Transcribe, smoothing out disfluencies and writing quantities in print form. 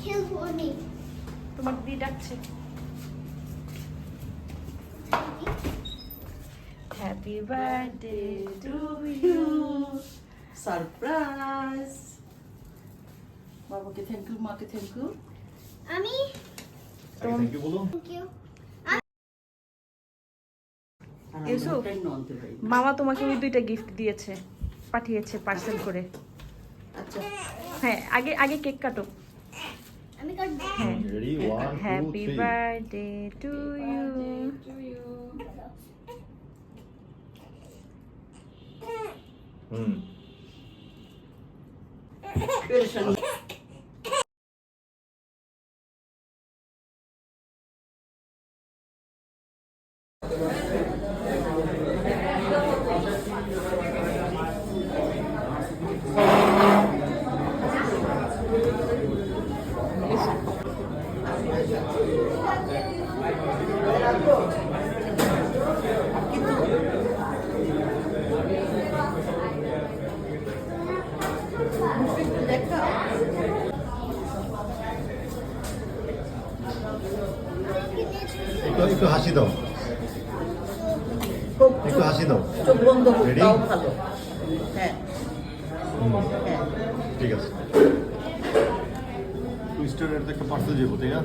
খেলবো আমি। তোমার দিদি ডাকছে। Happy birthday to you. Surprise. বাবাকে থ্যাংক ইউ, মাকে থ্যাংক ইউ। আমি থ্যাংক ইউ বলো। Thank you. ইউসুফ, মামা তোমাকে ওই দুইটা গিফট দিয়েছে, পাঠিয়েছে পার্সেল করে। আচ্ছা, হ্যাঁ, আগে আগে কেক কাটো। আমি কাটবো। হ্যাঁ, ready 1 2 happy 3 birthday to you. হুম একটু হাসি দাও, একটু হাসি দাও। চোখ বন্ধ করে Ready? দাও, ভালো। হ্যাঁ হ্যাঁ, ঠিক আছে। টুইস্টারের একটা পার্সেল যাবো, তাই না?